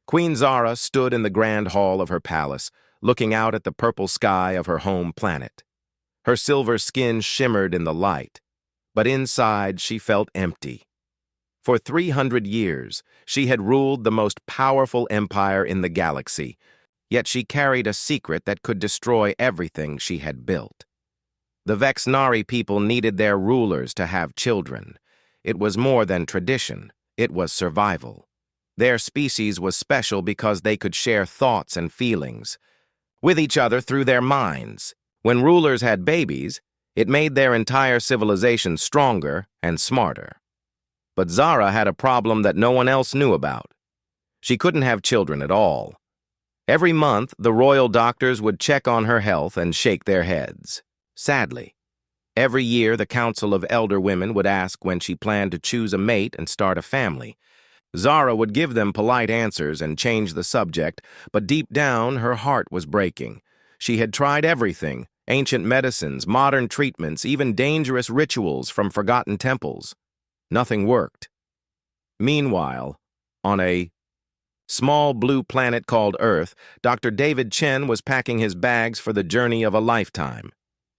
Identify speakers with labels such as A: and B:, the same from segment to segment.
A: Queen Zara stood in the grand hall of her palace, looking out at the purple sky of her home planet. Her silver skin shimmered in the light, but inside she felt empty. For 300 years, she had ruled the most powerful empire in the galaxy, yet she carried a secret that could destroy everything she had built. The Vexnari people needed their rulers to have children. It was more than tradition, it was survival. Their species was special because they could share thoughts and feelings with each other through their minds. When rulers had babies, it made their entire civilization stronger and smarter. But Zara had a problem that no one else knew about. She couldn't have children at all. Every month, the royal doctors would check on her health and shake their heads. Sadly, every year the Council of Elder Women would ask when she planned to choose a mate and start a family. Zara would give them polite answers and change the subject, but deep down her heart was breaking. She had tried everything, ancient medicines, modern treatments, even dangerous rituals from forgotten temples. Nothing worked. Meanwhile, on a small blue planet called Earth, Dr. David Chen was packing his bags for the journey of a lifetime.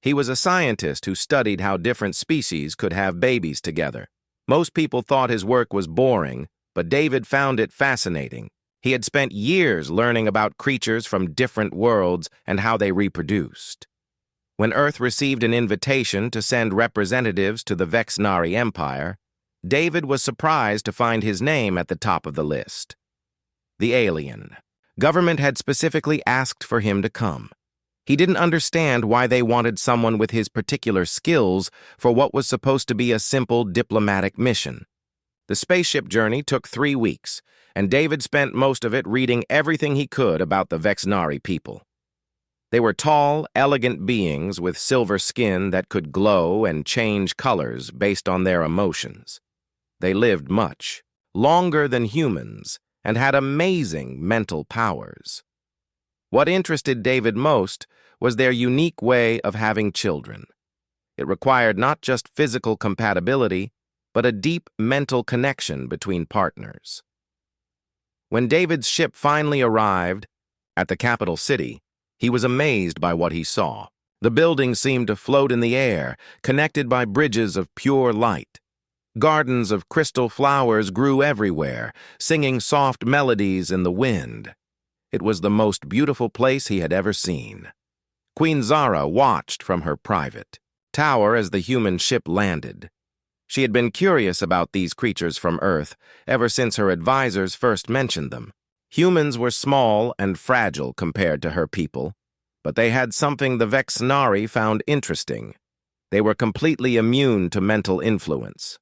A: He was a scientist who studied how different species could have babies together. Most people thought his work was boring, but David found it fascinating. He had spent years learning about creatures from different worlds and how they reproduced. When Earth received an invitation to send representatives to the Vexnari Empire, David was surprised to find his name at the top of the list. The alien. Government had specifically asked for him to come. He didn't understand why they wanted someone with his particular skills for what was supposed to be a simple diplomatic mission. The spaceship journey took 3 weeks, and David spent most of it reading everything he could about the Vexnari people. They were tall, elegant beings with silver skin that could glow and change colors based on their emotions. They lived much, longer than humans, and had amazing mental powers. What interested David most was their unique way of having children. It required not just physical compatibility, but a deep mental connection between partners. When David's ship finally arrived at the capital city, he was amazed by what he saw. The buildings seemed to float in the air, connected by bridges of pure light. Gardens of crystal flowers grew everywhere, singing soft melodies in the wind. It was the most beautiful place he had ever seen. Queen Zara watched from her private tower as the human ship landed. She had been curious about these creatures from Earth ever since her advisors first mentioned them. Humans were small and fragile compared to her people, but they had something the Vexnari found interesting. They were completely immune to mental influence.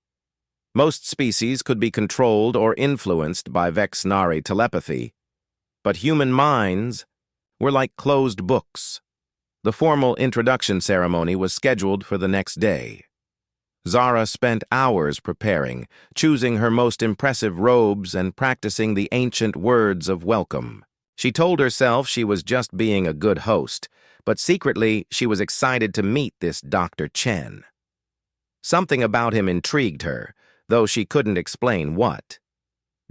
A: Most species could be controlled or influenced by Vexnari telepathy, but human minds were like closed books. The formal introduction ceremony was scheduled for the next day. Zara spent hours preparing, choosing her most impressive robes and practicing the ancient words of welcome. She told herself she was just being a good host, but secretly she was excited to meet this Dr. Chen. Something about him intrigued her, though she couldn't explain what.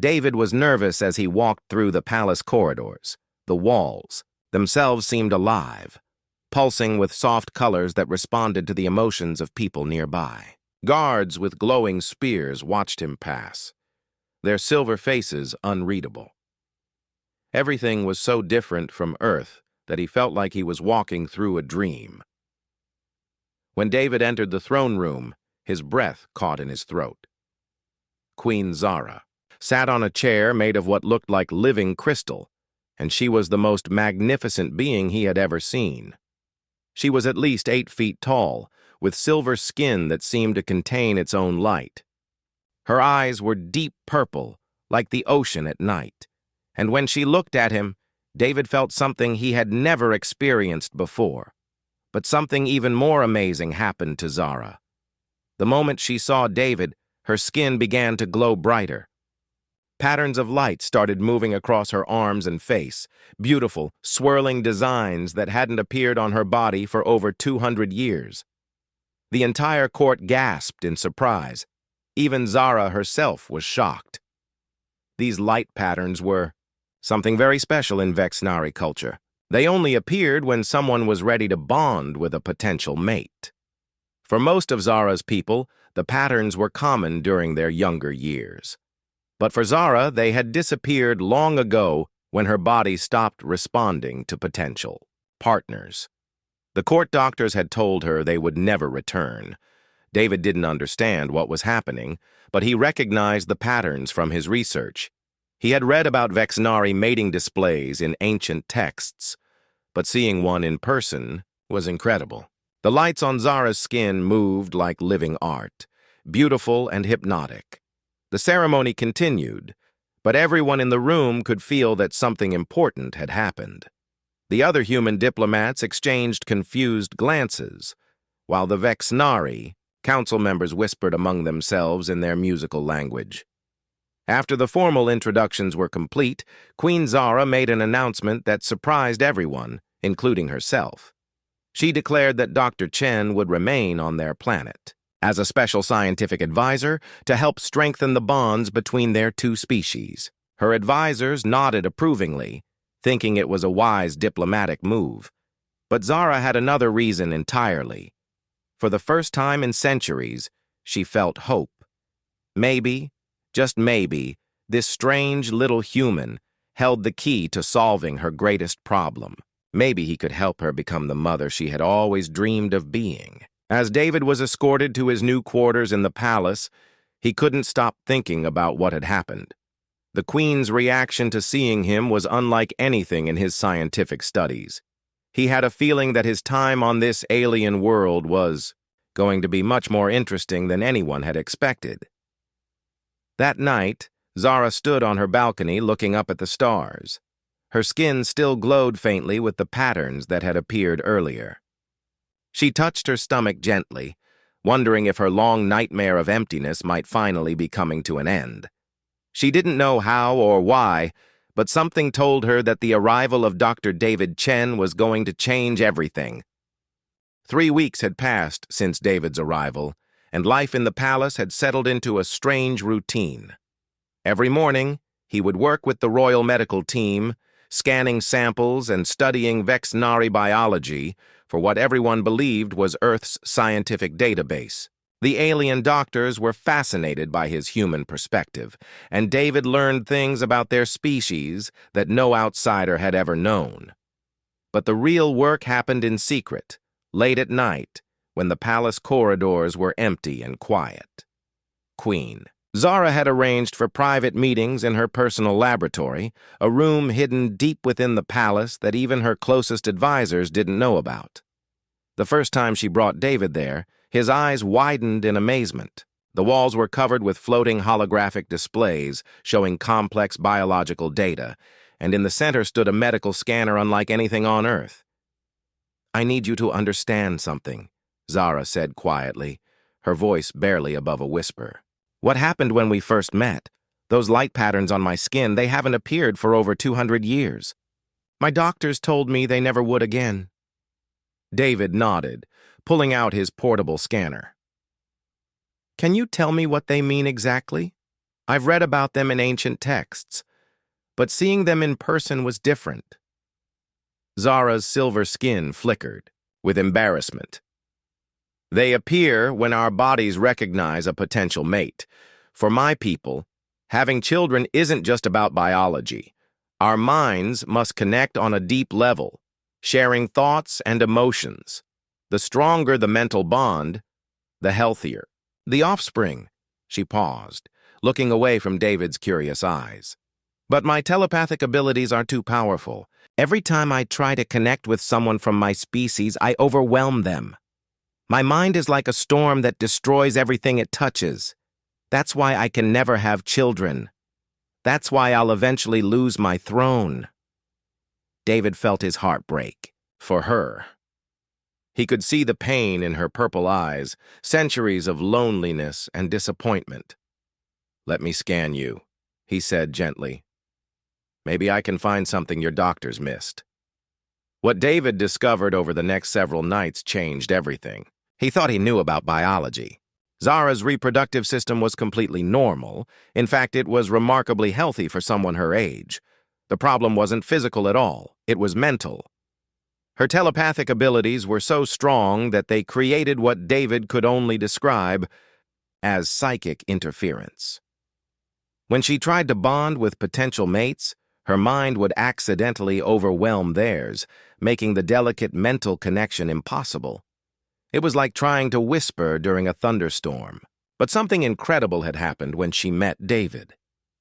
A: David was nervous as he walked through the palace corridors. The walls themselves seemed alive, pulsing with soft colors that responded to the emotions of people nearby. Guards with glowing spears watched him pass, their silver faces unreadable. Everything was so different from Earth that he felt like he was walking through a dream. When David entered the throne room, his breath caught in his throat. Queen Zara sat on a chair made of what looked like living crystal, and she was the most magnificent being he had ever seen. She was at least 8 feet tall, with silver skin that seemed to contain its own light. Her eyes were deep purple, like the ocean at night, and when she looked at him, David felt something he had never experienced before. But something even more amazing happened to Zara. The moment she saw David, her skin began to glow brighter. Patterns of light started moving across her arms and face, beautiful, swirling designs that hadn't appeared on her body for over 200 years. The entire court gasped in surprise. Even Zara herself was shocked. These light patterns were something very special in Vexnari culture. They only appeared when someone was ready to bond with a potential mate. For most of Zara's people, the patterns were common during their younger years. But for Zara, they had disappeared long ago when her body stopped responding to potential partners. The court doctors had told her they would never return. David didn't understand what was happening, but he recognized the patterns from his research. He had read about Vexnari mating displays in ancient texts, but seeing one in person was incredible. The lights on Zara's skin moved like living art, beautiful and hypnotic. The ceremony continued, but everyone in the room could feel that something important had happened. The other human diplomats exchanged confused glances, while the Vexnari council members whispered among themselves in their musical language. After the formal introductions were complete, Queen Zara made an announcement that surprised everyone, including herself. She declared that Dr. Chen would remain on their planet as a special scientific advisor to help strengthen the bonds between their two species. Her advisors nodded approvingly, thinking it was a wise diplomatic move. But Zara had another reason entirely. For the first time in centuries, she felt hope. Maybe, just maybe, this strange little human held the key to solving her greatest problem. Maybe he could help her become the mother she had always dreamed of being. As David was escorted to his new quarters in the palace, he couldn't stop thinking about what had happened. The Queen's reaction to seeing him was unlike anything in his scientific studies. He had a feeling that his time on this alien world was going to be much more interesting than anyone had expected. That night, Zara stood on her balcony looking up at the stars. Her skin still glowed faintly with the patterns that had appeared earlier. She touched her stomach gently, wondering if her long nightmare of emptiness might finally be coming to an end. She didn't know how or why, but something told her that the arrival of Dr. David Chen was going to change everything. 3 weeks had passed since David's arrival, and life in the palace had settled into a strange routine. Every morning, he would work with the royal medical team, scanning samples and studying Vexnari biology for what everyone believed was Earth's scientific database. The alien doctors were fascinated by his human perspective, and David learned things about their species that no outsider had ever known. But the real work happened in secret, late at night, when the palace corridors were empty and quiet. Queen. Zara had arranged for private meetings in her personal laboratory, a room hidden deep within the palace that even her closest advisors didn't know about. The first time she brought David there, his eyes widened in amazement. The walls were covered with floating holographic displays showing complex biological data, and in the center stood a medical scanner unlike anything on Earth. "I need you to understand something," Zara said quietly, her voice barely above a whisper. "What happened when we first met? Those light patterns on my skin, they haven't appeared for over 200 years. My doctors told me they never would again." David nodded, pulling out his portable scanner. "Can you tell me what they mean exactly? I've read about them in ancient texts, but seeing them in person was different." Zara's silver skin flickered with embarrassment. "They appear when our bodies recognize a potential mate. For my people, having children isn't just about biology. Our minds must connect on a deep level, sharing thoughts and emotions. The stronger the mental bond, the healthier. The offspring." She paused, looking away from David's curious eyes. "But my telepathic abilities are too powerful. Every time I try to connect with someone from my species, I overwhelm them. My mind is like a storm that destroys everything it touches. That's why I can never have children. That's why I'll eventually lose my throne." David felt his heart break. For her. He could see the pain in her purple eyes, centuries of loneliness and disappointment. "Let me scan you," he said gently. "Maybe I can find something your doctors missed." What David discovered over the next several nights changed everything. He thought he knew about biology. Zara's reproductive system was completely normal. In fact, it was remarkably healthy for someone her age. The problem wasn't physical at all, it was mental. Her telepathic abilities were so strong that they created what David could only describe as psychic interference. When she tried to bond with potential mates, her mind would accidentally overwhelm theirs, making the delicate mental connection impossible. It was like trying to whisper during a thunderstorm. But something incredible had happened when she met David.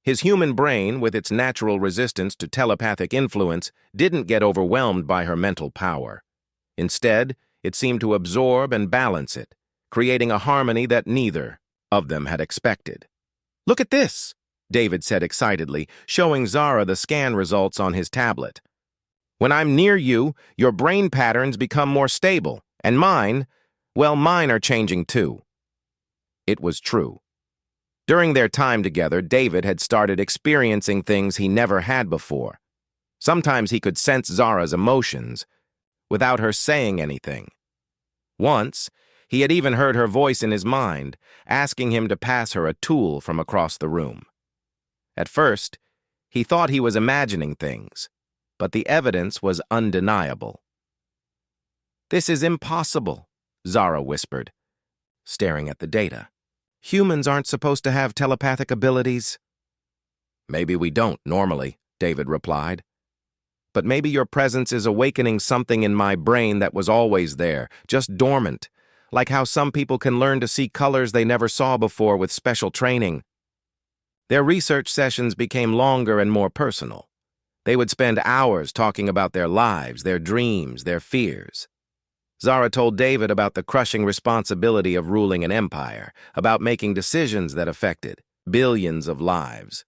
A: His human brain, with its natural resistance to telepathic influence, didn't get overwhelmed by her mental power. Instead, it seemed to absorb and balance it, creating a harmony that neither of them had expected. "Look at this," David said excitedly, showing Zara the scan results on his tablet. "When I'm near you, your brain patterns become more stable, and mine are changing too." It was true. During their time together, David had started experiencing things he never had before. Sometimes he could sense Zara's emotions without her saying anything. Once, he had even heard her voice in his mind, asking him to pass her a tool from across the room. At first, he thought he was imagining things, but the evidence was undeniable. "This is impossible," Zara whispered, staring at the data. "Humans aren't supposed to have telepathic abilities." "Maybe we don't, normally," David replied. "But maybe your presence is awakening something in my brain that was always there, just dormant, like how some people can learn to see colors they never saw before with special training." Their research sessions became longer and more personal. They would spend hours talking about their lives, their dreams, their fears. Zara told David about the crushing responsibility of ruling an empire, about making decisions that affected billions of lives.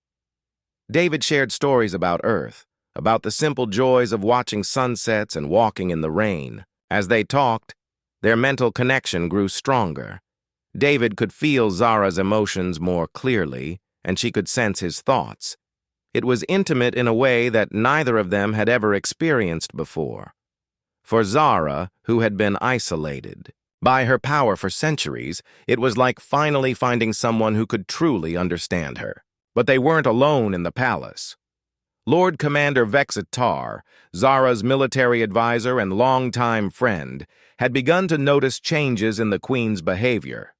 A: David shared stories about Earth, about the simple joys of watching sunsets and walking in the rain. As they talked, their mental connection grew stronger. David could feel Zara's emotions more clearly, and she could sense his thoughts. It was intimate in a way that neither of them had ever experienced before. For Zara, who had been isolated by her power for centuries, it was like finally finding someone who could truly understand her. But they weren't alone in the palace. Lord Commander Vexatar, Zara's military advisor and longtime friend, had begun to notice changes in the Queen's behavior.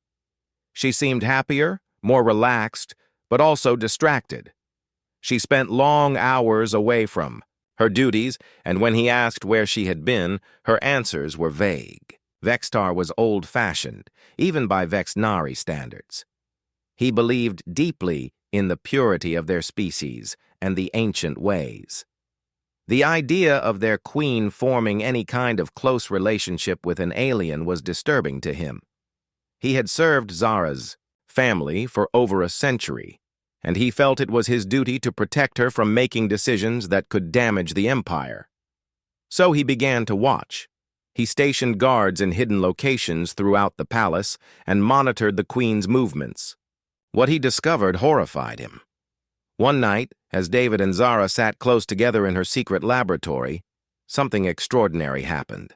A: She seemed happier, more relaxed, but also distracted. She spent long hours away from her duties, and when he asked where she had been, her answers were vague. Vextar was old-fashioned, even by Vexnari standards. He believed deeply in the purity of their species and the ancient ways. The idea of their queen forming any kind of close relationship with an alien was disturbing to him. He had served Zara's family for over a century, and he felt it was his duty to protect her from making decisions that could damage the empire. So he began to watch. He stationed guards in hidden locations throughout the palace and monitored the Queen's movements. What he discovered horrified him. One night, as David and Zara sat close together in her secret laboratory, something extraordinary happened.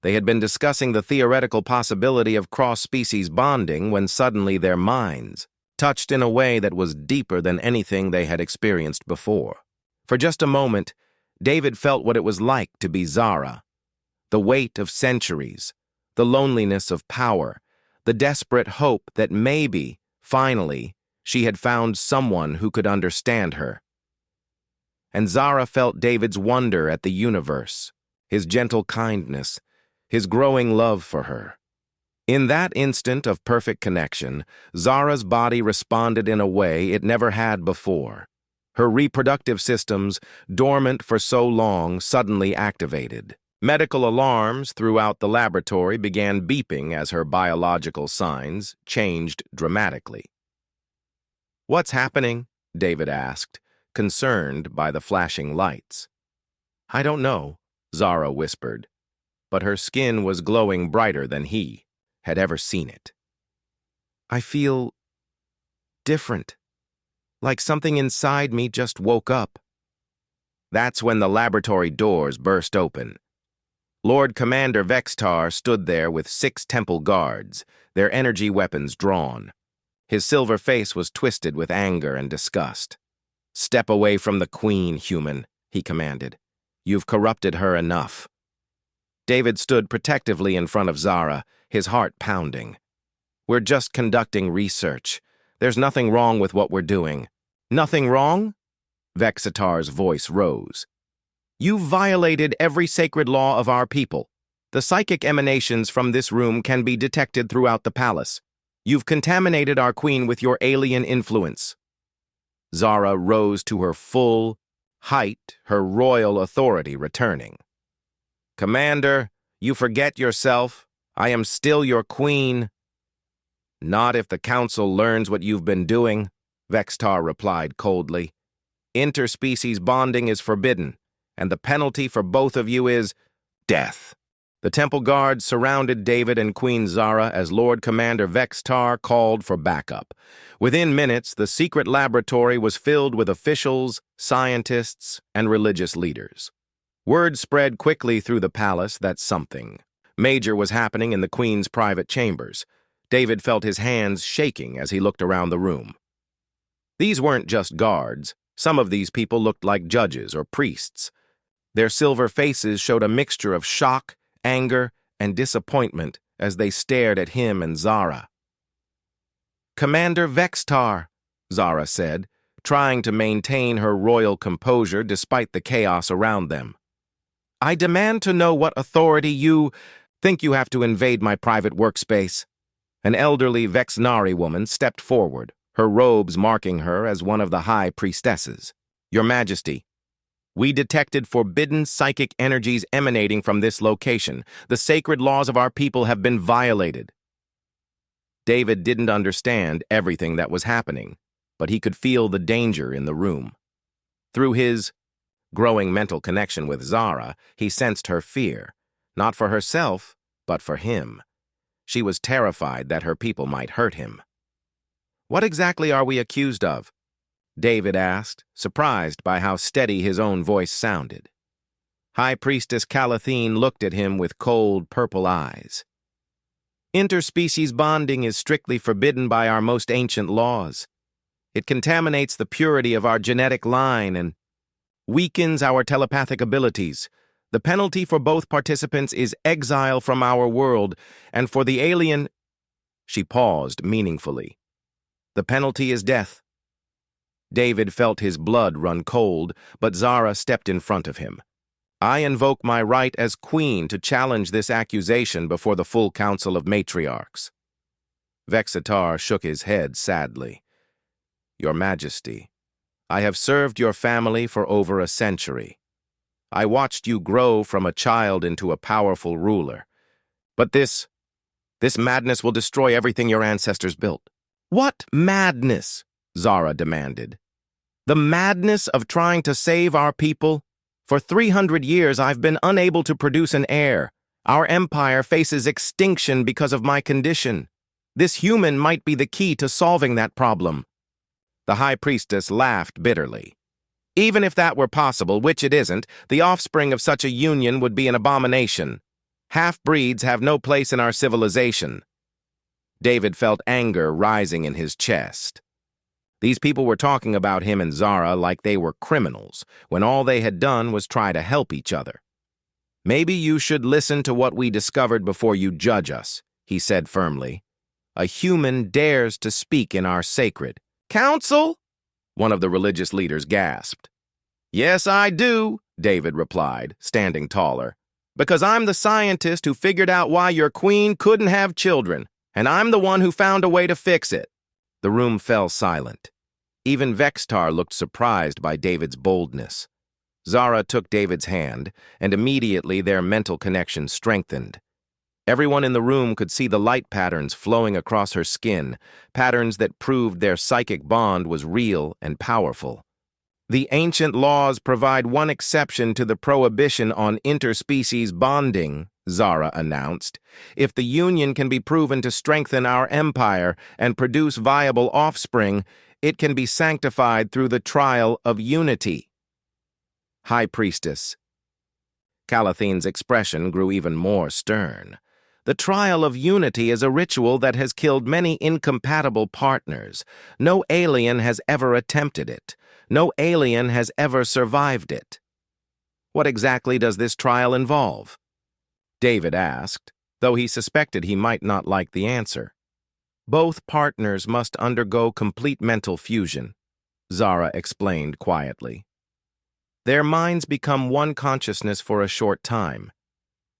A: They had been discussing the theoretical possibility of cross-species bonding when suddenly their minds touched in a way that was deeper than anything they had experienced before. For just a moment, David felt what it was like to be Zara. The weight of centuries, the loneliness of power, the desperate hope that maybe, finally, she had found someone who could understand her. And Zara felt David's wonder at the universe, his gentle kindness, his growing love for her. In that instant of perfect connection, Zara's body responded in a way it never had before. Her reproductive systems, dormant for so long, suddenly activated. Medical alarms throughout the laboratory began beeping as her biological signs changed dramatically. "What's happening?" David asked, concerned by the flashing lights. "I don't know," Zara whispered, but her skin was glowing brighter than he had ever seen it. "I feel different, like something inside me just woke up." That's when the laboratory doors burst open. Lord Commander Vextar stood there with 6 temple guards, their energy weapons drawn. His silver face was twisted with anger and disgust. "Step away from the Queen, human," he commanded. "You've corrupted her enough." David stood protectively in front of Zara, his heart pounding. "We're just conducting research. There's nothing wrong with what we're doing." "Nothing wrong?" Vexitar's voice rose. "You've violated every sacred law of our people. The psychic emanations from this room can be detected throughout the palace. You've contaminated our queen with your alien influence." Zara rose to her full height, her royal authority returning. "Commander, you forget yourself. I am still your queen." "Not if the council learns what you've been doing," Vextar replied coldly. "Interspecies bonding is forbidden, and the penalty for both of you is death." The temple guards surrounded David and Queen Zara as Lord Commander Vextar called for backup. Within minutes, the secret laboratory was filled with officials, scientists, and religious leaders. Word spread quickly through the palace that something major was happening in the Queen's private chambers. David felt his hands shaking as he looked around the room. These weren't just guards. Some of these people looked like judges or priests. Their silver faces showed a mixture of shock, anger, and disappointment as they stared at him and Zara. "Commander Vextar," Zara said, trying to maintain her royal composure despite the chaos around them. "I demand to know what authority you think you have to invade my private workspace." An elderly Vexnari woman stepped forward, her robes marking her as one of the high priestesses. "Your Majesty, we detected forbidden psychic energies emanating from this location. The sacred laws of our people have been violated." David didn't understand everything that was happening, but he could feel the danger in the room. Through his growing mental connection with Zara, he sensed her fear, not for herself, but for him. She was terrified that her people might hurt him. "What exactly are we accused of?" David asked, surprised by how steady his own voice sounded. High Priestess Calathine looked at him with cold, purple eyes. "Interspecies bonding is strictly forbidden by our most ancient laws. It contaminates the purity of our genetic line and weakens our telepathic abilities. The penalty for both participants is exile from our world, and for the alien—" She paused meaningfully. "The penalty is death." David felt his blood run cold, but Zara stepped in front of him. "I invoke my right as queen to challenge this accusation before the full council of matriarchs." Vexitar shook his head sadly. "Your Majesty, I have served your family for over a century. I watched you grow from a child into a powerful ruler. But this madness will destroy everything your ancestors built." "What madness?" Zara demanded. "The madness of trying to save our people? For 300 years, I've been unable to produce an heir. Our empire faces extinction because of my condition. This human might be the key to solving that problem." The High Priestess laughed bitterly. "Even if that were possible, which it isn't, the offspring of such a union would be an abomination. Half-breeds have no place in our civilization." David felt anger rising in his chest. These people were talking about him and Zara like they were criminals, when all they had done was try to help each other. "Maybe you should listen to what we discovered before you judge us," he said firmly. "A human dares to speak in our sacred—" "Council?" one of the religious leaders gasped. "Yes, I do," David replied, standing taller. "Because I'm the scientist who figured out why your queen couldn't have children, and I'm the one who found a way to fix it." The room fell silent. Even Vextar looked surprised by David's boldness. Zara took David's hand, and immediately their mental connection strengthened. Everyone in the room could see the light patterns flowing across her skin, patterns that proved their psychic bond was real and powerful. "The ancient laws provide one exception to the prohibition on interspecies bonding," Zara announced. "If the union can be proven to strengthen our empire and produce viable offspring, it can be sanctified through the trial of unity." High Priestess. Calathine's expression grew even more stern. "The trial of unity is a ritual that has killed many incompatible partners. No alien has ever attempted it. No alien has ever survived it." What exactly does this trial involve? David asked, though he suspected he might not like the answer. Both partners must undergo complete mental fusion, Zara explained quietly. Their minds become one consciousness for a short time.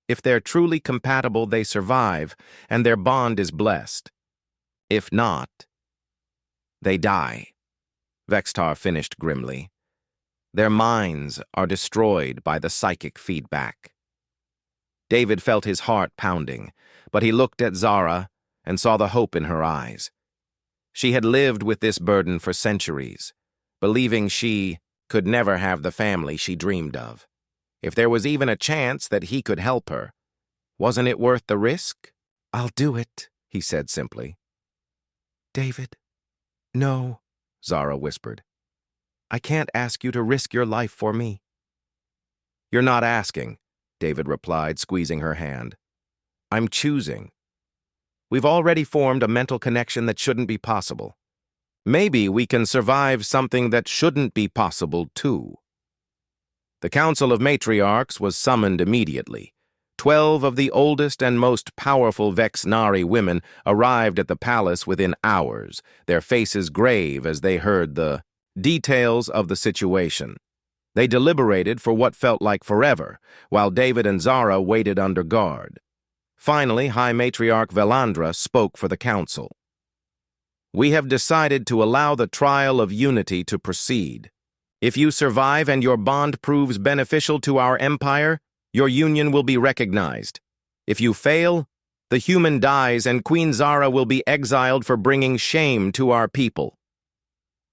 A: If they're truly compatible, they survive, and their bond is blessed. If not, they die, Vextar finished grimly. Their minds are destroyed by the psychic feedback. David felt his heart pounding, but he looked at Zara and saw the hope in her eyes. She had lived with this burden for centuries, believing she could never have the family she dreamed of. If there was even a chance that he could help her, wasn't it worth the risk? "I'll do it," he said simply. "David?" "No," Zara whispered. "I can't ask you to risk your life for me." "You're not asking," David replied, squeezing her hand. "I'm choosing. We've already formed a mental connection that shouldn't be possible. Maybe we can survive something that shouldn't be possible, too." The Council of Matriarchs was summoned immediately. 12 of the oldest and most powerful Vexnari women arrived at the palace within hours, their faces grave as they heard the details of the situation. They deliberated for what felt like forever, while David and Zara waited under guard. Finally, High Matriarch Velandra spoke for the council. "We have decided to allow the trial of unity to proceed. If you survive and your bond proves beneficial to our empire, your union will be recognized. If you fail, the human dies and Queen Zara will be exiled for bringing shame to our people."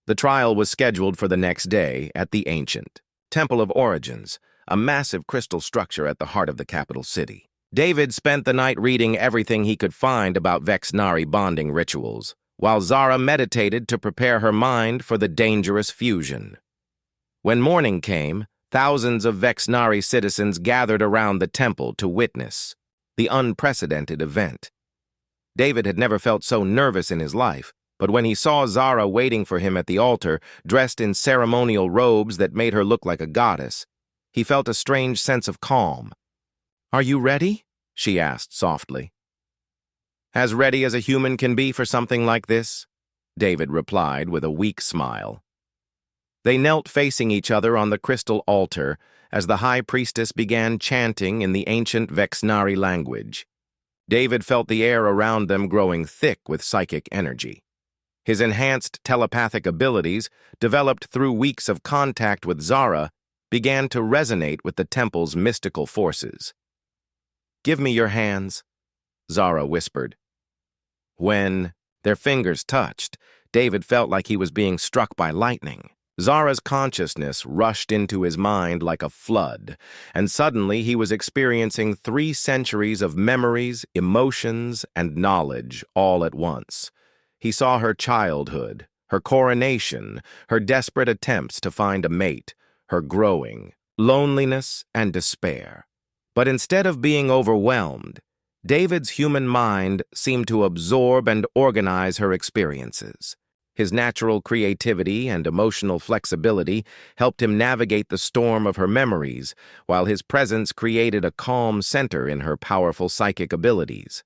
A: The trial was scheduled for the next day at the ancient Temple of Origins, a massive crystal structure at the heart of the capital city. David spent the night reading everything he could find about Vexnari bonding rituals, while Zara meditated to prepare her mind for the dangerous fusion. When morning came, thousands of Vexnari citizens gathered around the temple to witness the unprecedented event. David had never felt so nervous in his life, but when he saw Zara waiting for him at the altar, dressed in ceremonial robes that made her look like a goddess, he felt a strange sense of calm. "Are you ready?" she asked softly. "As ready as a human can be for something like this," David replied with a weak smile. They knelt facing each other on the crystal altar as the high priestess began chanting in the ancient Vexnari language. David felt the air around them growing thick with psychic energy. His enhanced telepathic abilities, developed through weeks of contact with Zara, began to resonate with the temple's mystical forces. "Give me your hands," Zara whispered. When their fingers touched, David felt like he was being struck by lightning. Zara's consciousness rushed into his mind like a flood, and suddenly he was experiencing 3 centuries of memories, emotions, and knowledge all at once. He saw her childhood, her coronation, her desperate attempts to find a mate, her growing loneliness and despair. But instead of being overwhelmed, David's human mind seemed to absorb and organize her experiences. His natural creativity and emotional flexibility helped him navigate the storm of her memories, while his presence created a calm center in her powerful psychic abilities.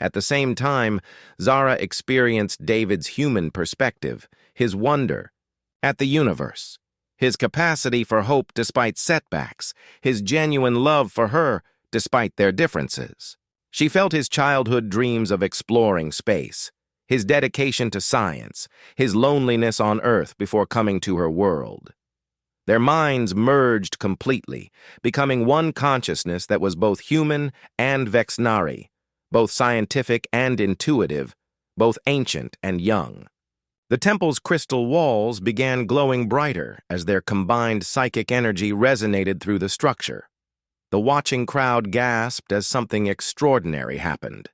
A: At the same time, Zara experienced David's human perspective, his wonder at the universe, his capacity for hope despite setbacks, his genuine love for her despite their differences. She felt his childhood dreams of exploring space, his dedication to science, his loneliness on Earth before coming to her world. Their minds merged completely, becoming one consciousness that was both human and Vexnari, both scientific and intuitive, both ancient and young. The temple's crystal walls began glowing brighter as their combined psychic energy resonated through the structure. The watching crowd gasped as something extraordinary happened.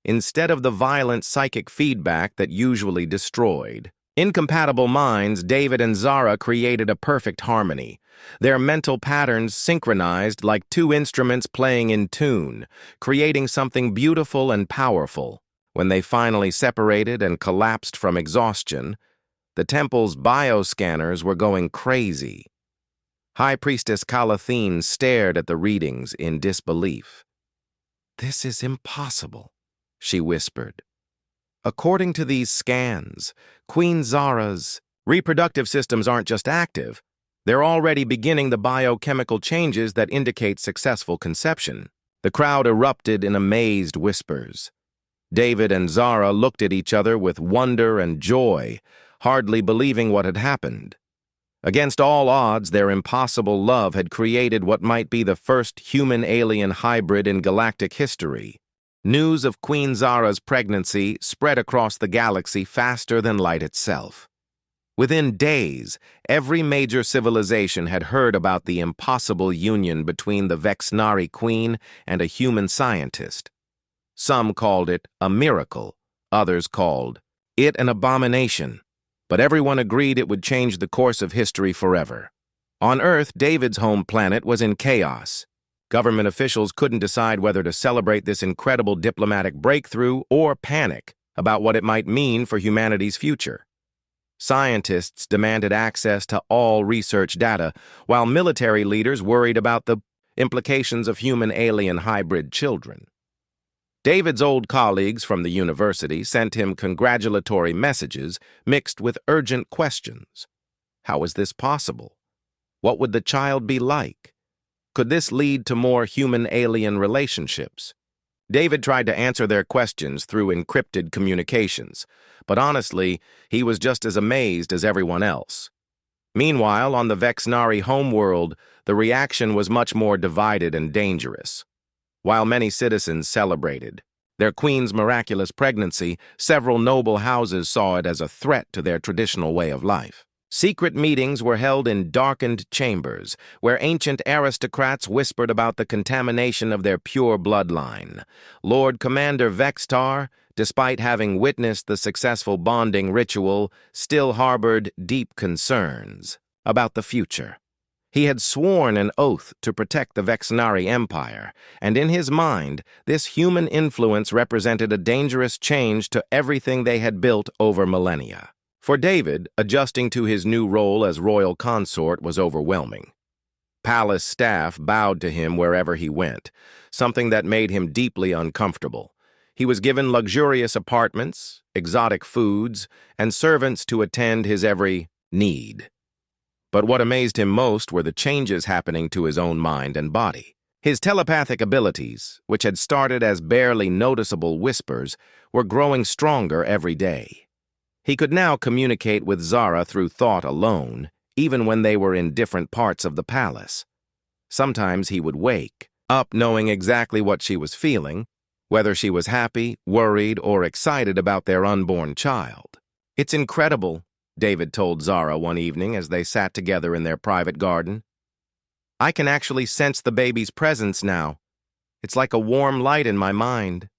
A: Instead of the violent psychic feedback that usually destroyed incompatible minds, David and Zara created a perfect harmony. Their mental patterns synchronized like 2 instruments playing in tune, creating something beautiful and powerful. When they finally separated and collapsed from exhaustion, the temple's bioscanners were going crazy. High Priestess Calathine stared at the readings in disbelief. "This is impossible," she whispered. "According to these scans, Queen Zara's reproductive systems aren't just active, they're already beginning the biochemical changes that indicate successful conception." The crowd erupted in amazed whispers. David and Zara looked at each other with wonder and joy, hardly believing what had happened. Against all odds, their impossible love had created what might be the first human-alien hybrid in galactic history. News of Queen Zara's pregnancy spread across the galaxy faster than light itself. Within days, every major civilization had heard about the impossible union between the Vexnari queen and a human scientist. Some called it a miracle, others called it an abomination, but everyone agreed it would change the course of history forever. On Earth, David's home planet was in chaos. Government officials couldn't decide whether to celebrate this incredible diplomatic breakthrough or panic about what it might mean for humanity's future. Scientists demanded access to all research data, while military leaders worried about the implications of human-alien hybrid children. David's old colleagues from the university sent him congratulatory messages mixed with urgent questions. How was this possible? What would the child be like? Could this lead to more human-alien relationships? David tried to answer their questions through encrypted communications, but honestly, he was just as amazed as everyone else. Meanwhile, on the Vexnari homeworld, the reaction was much more divided and dangerous. While many citizens celebrated their queen's miraculous pregnancy, several noble houses saw it as a threat to their traditional way of life. Secret meetings were held in darkened chambers, where ancient aristocrats whispered about the contamination of their pure bloodline. Lord Commander Vextar, despite having witnessed the successful bonding ritual, still harbored deep concerns about the future. He had sworn an oath to protect the Vexnari Empire, and in his mind, this human influence represented a dangerous change to everything they had built over millennia. For David, adjusting to his new role as royal consort was overwhelming. Palace staff bowed to him wherever he went, something that made him deeply uncomfortable. He was given luxurious apartments, exotic foods, and servants to attend his every need. But what amazed him most were the changes happening to his own mind and body. His telepathic abilities, which had started as barely noticeable whispers, were growing stronger every day. He could now communicate with Zara through thought alone, even when they were in different parts of the palace. Sometimes he would wake up knowing exactly what she was feeling, whether she was happy, worried, or excited about their unborn child. "It's incredible," David told Zara one evening as they sat together in their private garden. "I can actually sense the baby's presence now. It's like a warm light in my mind."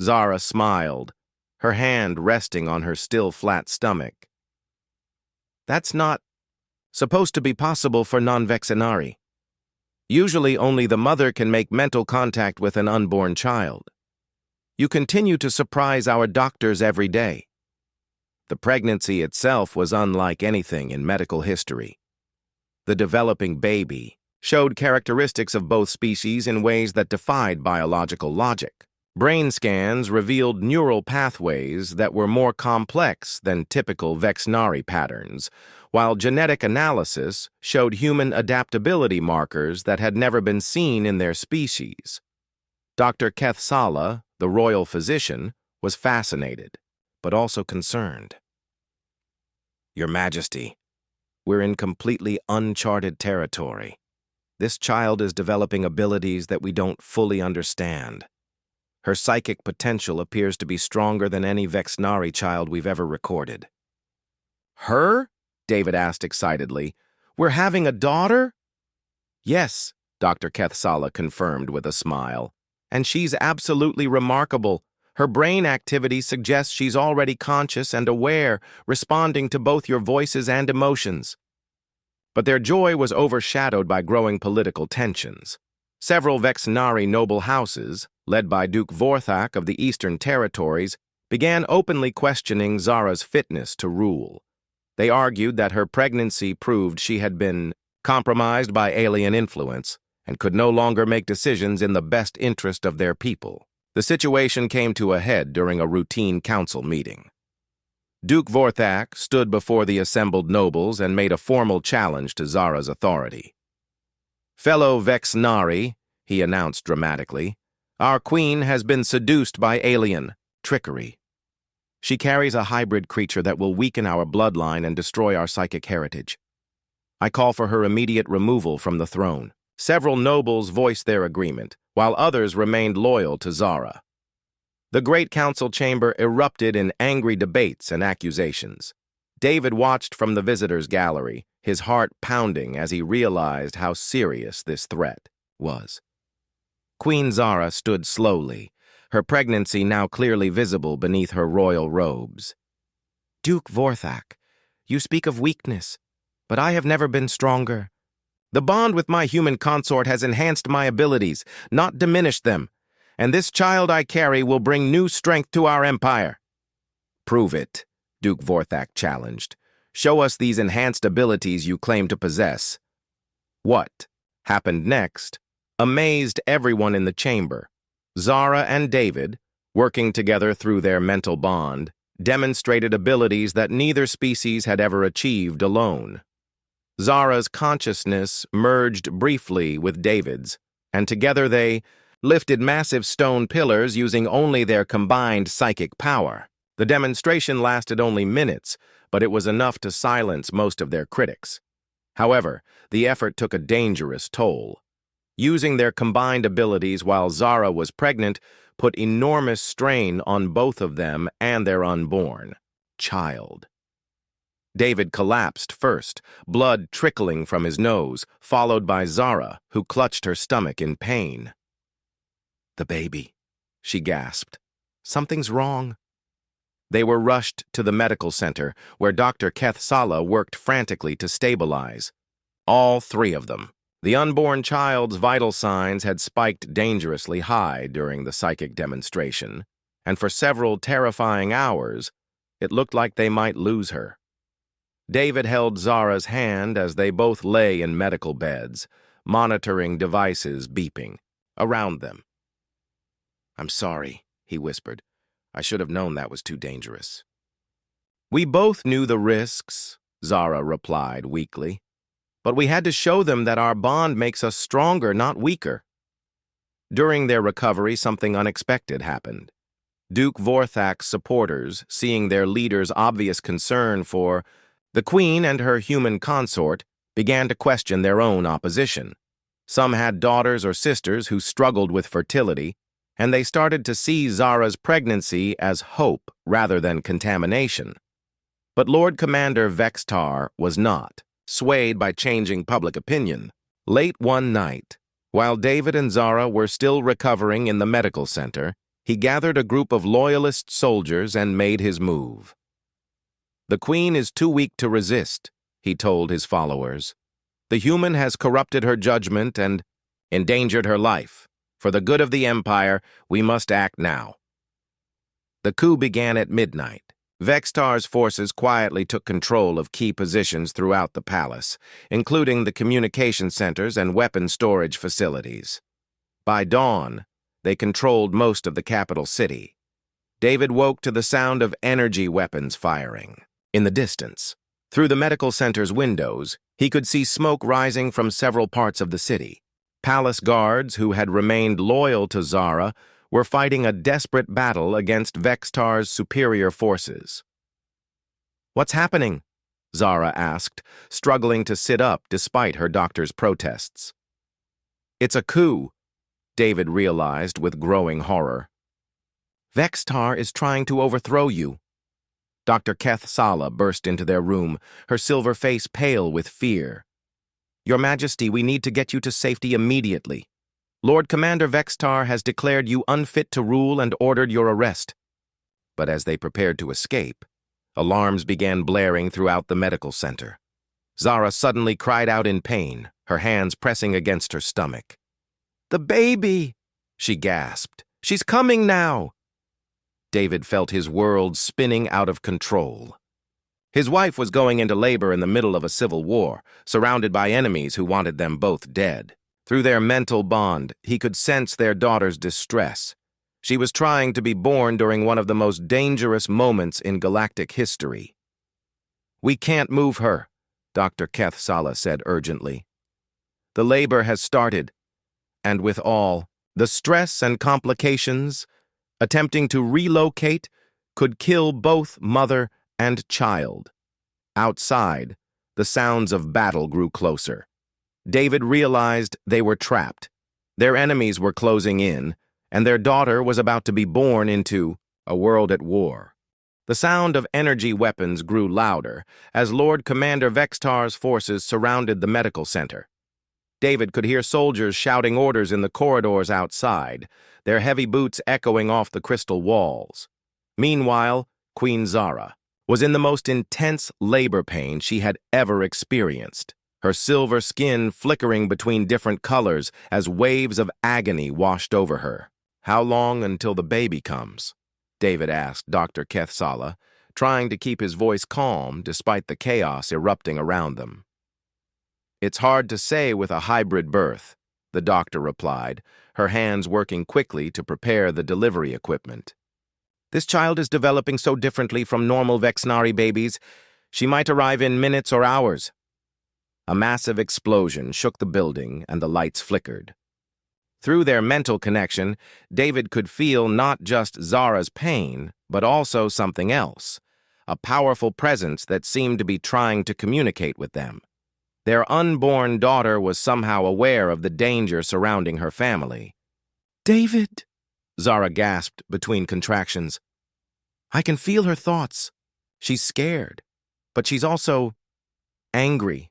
A: Zara smiled, her hand resting on her still flat stomach. "That's not supposed to be possible for non-Vexnari. Usually only the mother can make mental contact with an unborn child. You continue to surprise our doctors every day." The pregnancy itself was unlike anything in medical history. The developing baby showed characteristics of both species in ways that defied biological logic. Brain scans revealed neural pathways that were more complex than typical Vexnari patterns, while genetic analysis showed human adaptability markers that had never been seen in their species. Dr. Kethsala, the royal physician, was fascinated, but also concerned. "Your Majesty, we're in completely uncharted territory. This child is developing abilities that we don't fully understand. Her psychic potential appears to be stronger than any Vexnari child we've ever recorded." "Her?" David asked excitedly. "We're having a daughter?" "Yes," Dr. Kethsala confirmed with a smile. "And she's absolutely remarkable. Her brain activity suggests she's already conscious and aware, responding to both your voices and emotions." But their joy was overshadowed by growing political tensions. Several Vexnari noble houses, led by Duke Vorthak of the Eastern Territories, began openly questioning Zara's fitness to rule. They argued that her pregnancy proved she had been compromised by alien influence, and could no longer make decisions in the best interest of their people. The situation came to a head during a routine council meeting. Duke Vorthak stood before the assembled nobles and made a formal challenge to Zara's authority. "Fellow Vexnari," he announced dramatically, "our queen has been seduced by alien trickery. She carries a hybrid creature that will weaken our bloodline and destroy our psychic heritage. I call for her immediate removal from the throne." Several nobles voiced their agreement, while others remained loyal to Zara. The great council chamber erupted in angry debates and accusations. David watched from the visitors' gallery, his heart pounding as he realized how serious this threat was. Queen Zara stood slowly, her pregnancy now clearly visible beneath her royal robes. "Duke Vorthak, you speak of weakness, but I have never been stronger. The bond with my human consort has enhanced my abilities, not diminished them, and this child I carry will bring new strength to our empire." "Prove it," Duke Vorthak challenged. "Show us these enhanced abilities you claim to possess." What happened next amazed everyone in the chamber. Zara and David, working together through their mental bond, demonstrated abilities that neither species had ever achieved alone. Zara's consciousness merged briefly with David's, and together they lifted massive stone pillars using only their combined psychic power. The demonstration lasted only minutes, but it was enough to silence most of their critics. However, the effort took a dangerous toll. Using their combined abilities while Zara was pregnant put enormous strain on both of them and their unborn child. David collapsed first, blood trickling from his nose, followed by Zara, who clutched her stomach in pain. "The baby," she gasped. "Something's wrong." They were rushed to the medical center, where Dr. Keth Sala worked frantically to stabilize. All three of them. The unborn child's vital signs had spiked dangerously high during the psychic demonstration, and for several terrifying hours, it looked like they might lose her. David held Zara's hand as they both lay in medical beds, monitoring devices beeping around them. "I'm sorry," he whispered. "I should have known that was too dangerous." "We both knew the risks," Zara replied weakly. "But we had to show them that our bond makes us stronger, not weaker." During their recovery, something unexpected happened. Duke Vorthak's supporters, seeing their leader's obvious concern for the queen and her human consort, began to question their own opposition. Some had daughters or sisters who struggled with fertility, and they started to see Zara's pregnancy as hope rather than contamination. But Lord Commander Vextar was not, swayed by changing public opinion. Late one night, while David and Zara were still recovering in the medical center, he gathered a group of loyalist soldiers and made his move. "The queen is too weak to resist," he told his followers. "The human has corrupted her judgment and endangered her life. For the good of the empire, we must act now." The coup began at midnight. Vextar's forces quietly took control of key positions throughout the palace, including the communication centers and weapon storage facilities. By dawn, they controlled most of the capital city. David woke to the sound of energy weapons firing. In the distance, through the medical center's windows, he could see smoke rising from several parts of the city. Palace guards who had remained loyal to Zara were fighting a desperate battle against Vextar's superior forces. "What's happening?" Zara asked, struggling to sit up despite her doctor's protests. "It's a coup," David realized with growing horror. "Vextar is trying to overthrow you." Dr. Keth Sala burst into their room, her silver face pale with fear. "Your Majesty, we need to get you to safety immediately. Lord Commander Vextar has declared you unfit to rule and ordered your arrest." But as they prepared to escape, alarms began blaring throughout the medical center. Zara suddenly cried out in pain, her hands pressing against her stomach. "The baby!" she gasped. "She's coming now!" David felt his world spinning out of control. His wife was going into labor in the middle of a civil war, surrounded by enemies who wanted them both dead. Through their mental bond, he could sense their daughter's distress. She was trying to be born during one of the most dangerous moments in galactic history. "We can't move her," Dr. Keth Sala said urgently. "The labor has started, and with all the stress and complications, attempting to relocate could kill both mother and child." Outside, the sounds of battle grew closer. David realized they were trapped. Their enemies were closing in, and their daughter was about to be born into a world at war. The sound of energy weapons grew louder as Lord Commander Vextar's forces surrounded the medical center. David could hear soldiers shouting orders in the corridors outside, their heavy boots echoing off the crystal walls. Meanwhile, Queen Zara was in the most intense labor pain she had ever experienced, her silver skin flickering between different colors as waves of agony washed over her. "How long until the baby comes?" David asked Dr. Keth Sala, trying to keep his voice calm despite the chaos erupting around them. "It's hard to say with a hybrid birth," the doctor replied, her hands working quickly to prepare the delivery equipment. "This child is developing so differently from normal Vexnari babies, she might arrive in minutes or hours." A massive explosion shook the building and the lights flickered. Through their mental connection, David could feel not just Zara's pain, but also something else, a powerful presence that seemed to be trying to communicate with them. Their unborn daughter was somehow aware of the danger surrounding her family. "David," Zara gasped between contractions. "I can feel her thoughts. She's scared, but she's also angry.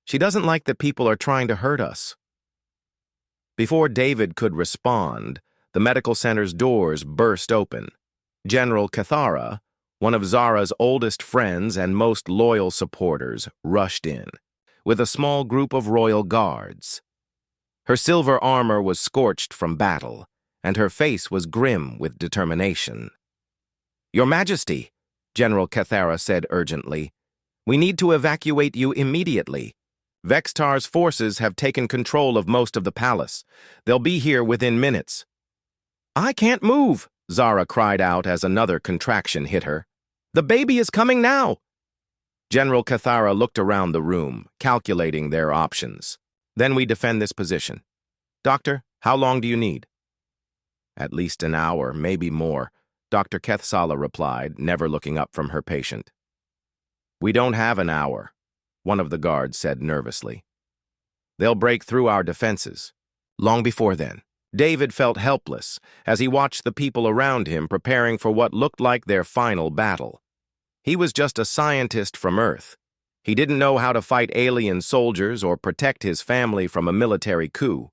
A: She doesn't like that people are trying to hurt us." Before David could respond, the medical center's doors burst open. General Cathara, one of Zara's oldest friends and most loyal supporters, rushed in, with a small group of royal guards. Her silver armor was scorched from battle, and her face was grim with determination. "Your Majesty," General Cathara said urgently, "we need to evacuate you immediately. Vextar's forces have taken control of most of the palace. They'll be here within minutes." "I can't move," Zara cried out as another contraction hit her. "The baby is coming now." General Cathara looked around the room, calculating their options. "Then we defend this position. Doctor, how long do you need?" "At least an hour, maybe more," Dr. Keth Sala replied, never looking up from her patient. "We don't have an hour," one of the guards said nervously. "They'll break through our defenses." Long before then, David felt helpless as he watched the people around him preparing for what looked like their final battle. He was just a scientist from Earth. He didn't know how to fight alien soldiers or protect his family from a military coup.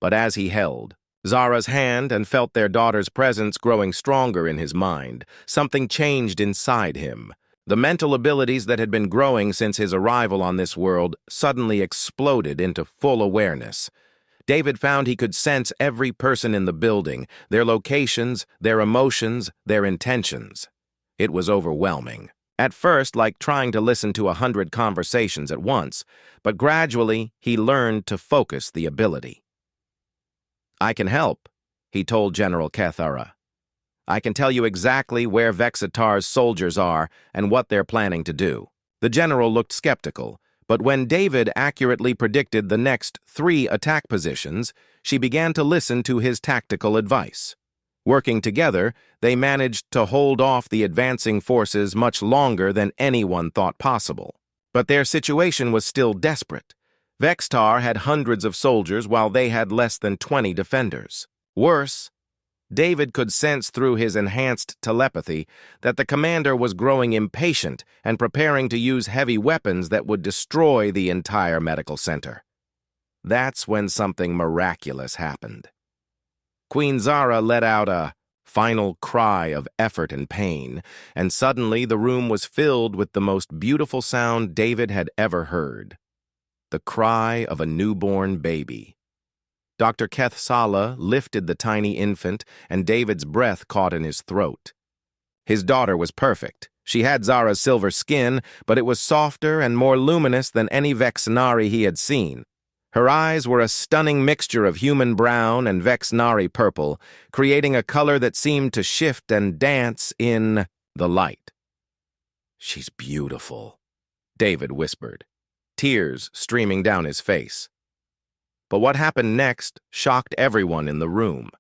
A: But as he held Zara's hand and felt their daughter's presence growing stronger in his mind, something changed inside him. The mental abilities that had been growing since his arrival on this world suddenly exploded into full awareness. David found he could sense every person in the building, their locations, their emotions, their intentions. It was overwhelming. At first, like trying to listen to 100 conversations at once, but gradually he learned to focus the ability. "I can help," he told General Cathara. "I can tell you exactly where Vexatar's soldiers are and what they're planning to do." The general looked skeptical, but when David accurately predicted the next 3 attack positions, she began to listen to his tactical advice. Working together, they managed to hold off the advancing forces much longer than anyone thought possible. But their situation was still desperate. Vextar had hundreds of soldiers while they had less than 20 defenders. Worse, David could sense through his enhanced telepathy that the commander was growing impatient and preparing to use heavy weapons that would destroy the entire medical center. That's when something miraculous happened. Queen Zara let out a final cry of effort and pain, and suddenly the room was filled with the most beautiful sound David had ever heard. The cry of a newborn baby. Dr. Keth Sala lifted the tiny infant, and David's breath caught in his throat. His daughter was perfect. She had Zara's silver skin, but it was softer and more luminous than any Vexnari he had seen. Her eyes were a stunning mixture of human brown and Vexnari purple, creating a color that seemed to shift and dance in the light. "She's beautiful," David whispered, tears streaming down his face. But what happened next shocked everyone in the room.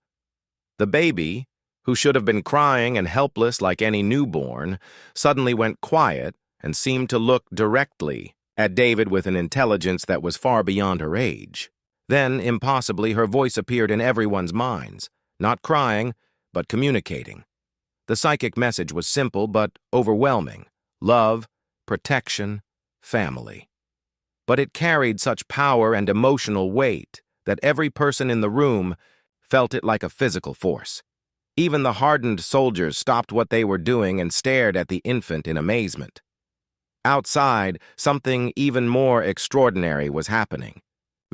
A: The baby, who should have been crying and helpless like any newborn, suddenly went quiet and seemed to look directly at David with an intelligence that was far beyond her age. Then, impossibly, her voice appeared in everyone's minds, not crying, but communicating. The psychic message was simple but overwhelming: love, protection, family. But it carried such power and emotional weight that every person in the room felt it like a physical force. Even the hardened soldiers stopped what they were doing and stared at the infant in amazement. Outside, something even more extraordinary was happening.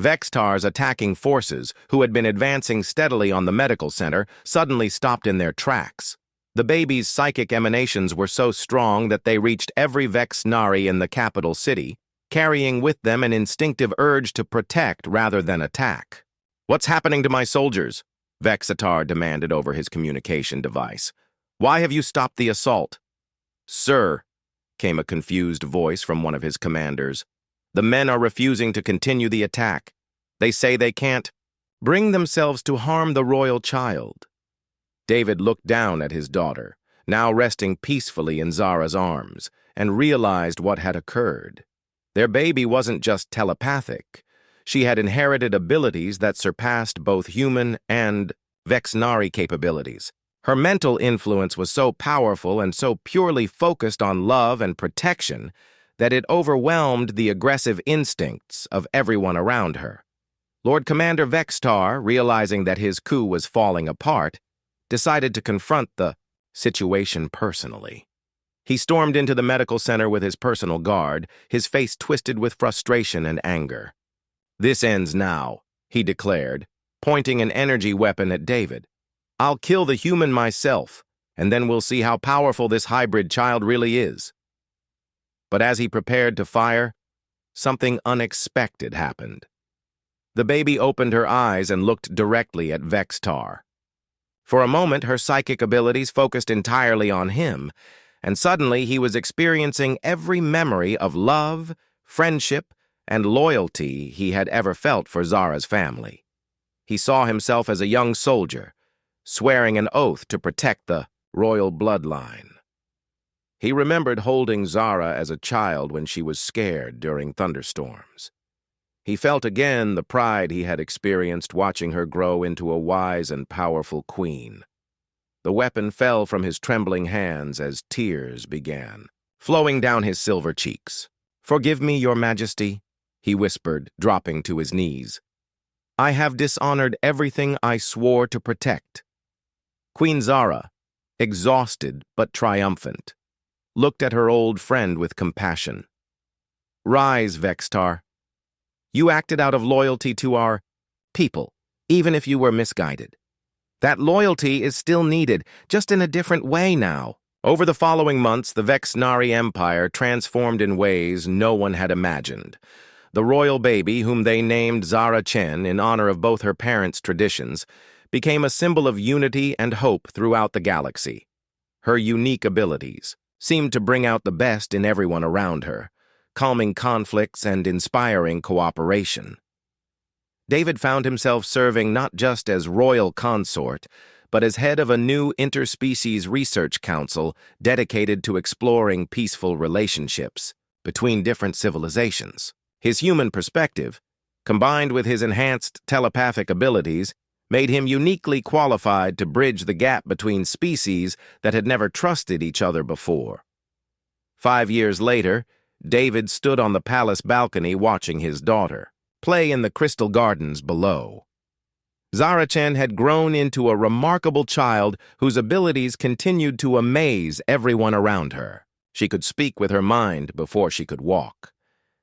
A: Vextar's attacking forces, who had been advancing steadily on the medical center, suddenly stopped in their tracks. The baby's psychic emanations were so strong that they reached every Vexnari in the capital city, carrying with them an instinctive urge to protect rather than attack. "What's happening to my soldiers?" Vexatar demanded over his communication device. "Why have you stopped the assault?" "Sir," came a confused voice from one of his commanders, "the men are refusing to continue the attack. They say they can't bring themselves to harm the royal child." David looked down at his daughter, now resting peacefully in Zara's arms, and realized what had occurred. Their baby wasn't just telepathic. She had inherited abilities that surpassed both human and Vexnari capabilities. Her mental influence was so powerful and so purely focused on love and protection that it overwhelmed the aggressive instincts of everyone around her. Lord Commander Vextar, realizing that his coup was falling apart, decided to confront the situation personally. He stormed into the medical center with his personal guard, his face twisted with frustration and anger. "This ends now," he declared, pointing an energy weapon at David. "I'll kill the human myself, and then we'll see how powerful this hybrid child really is." But as he prepared to fire, something unexpected happened. The baby opened her eyes and looked directly at Vextar. For a moment, her psychic abilities focused entirely on him, and suddenly he was experiencing every memory of love, friendship, and loyalty he had ever felt for Zara's family. He saw himself as a young soldier, swearing an oath to protect the royal bloodline. He remembered holding Zara as a child when she was scared during thunderstorms. He felt again the pride he had experienced watching her grow into a wise and powerful queen. The weapon fell from his trembling hands as tears began flowing down his silver cheeks. "Forgive me, Your Majesty," he whispered, dropping to his knees. "I have dishonored everything I swore to protect." Queen Zara, exhausted but triumphant, looked at her old friend with compassion. "Rise, Vextar. You acted out of loyalty to our people, even if you were misguided. That loyalty is still needed, just in a different way now." Over the following months, the Vexnari Empire transformed in ways no one had imagined. The royal baby, whom they named Zara Chen in honor of both her parents' traditions, became a symbol of unity and hope throughout the galaxy. Her unique abilities seemed to bring out the best in everyone around her, calming conflicts and inspiring cooperation. David found himself serving not just as royal consort, but as head of a new interspecies research council dedicated to exploring peaceful relationships between different civilizations. His human perspective, combined with his enhanced telepathic abilities, made him uniquely qualified to bridge the gap between species that had never trusted each other before. 5 years later, David stood on the palace balcony watching his daughter play in the crystal gardens below. Zara Chen had grown into a remarkable child whose abilities continued to amaze everyone around her. She could speak with her mind before she could walk,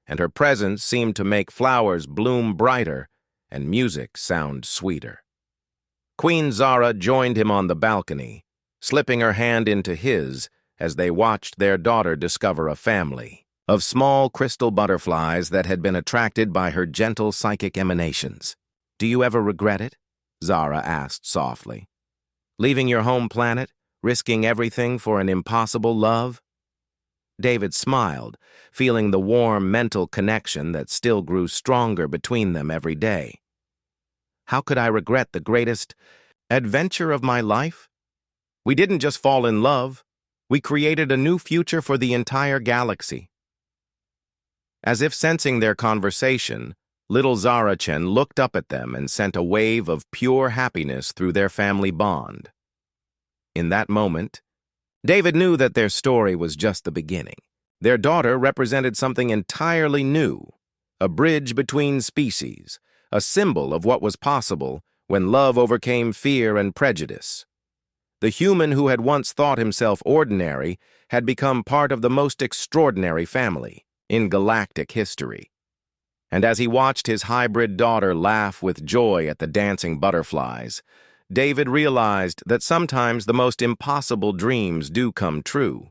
A: and her presence seemed to make flowers bloom brighter and music sound sweeter. Queen Zara joined him on the balcony, slipping her hand into his as they watched their daughter discover a family of small crystal butterflies that had been attracted by her gentle psychic emanations. "Do you ever regret it?" Zara asked softly. "Leaving your home planet, risking everything for an impossible love?" David smiled, feeling the warm mental connection that still grew stronger between them every day. "How could I regret the greatest adventure of my life? We didn't just fall in love. We created a new future for the entire galaxy." As if sensing their conversation, little Zara-Chen looked up at them and sent a wave of pure happiness through their family bond. In that moment, David knew that their story was just the beginning. Their daughter represented something entirely new, a bridge between species, a symbol of what was possible when love overcame fear and prejudice. The human who had once thought himself ordinary had become part of the most extraordinary family in galactic history. And as he watched his hybrid daughter laugh with joy at the dancing butterflies, David realized that sometimes the most impossible dreams do come true.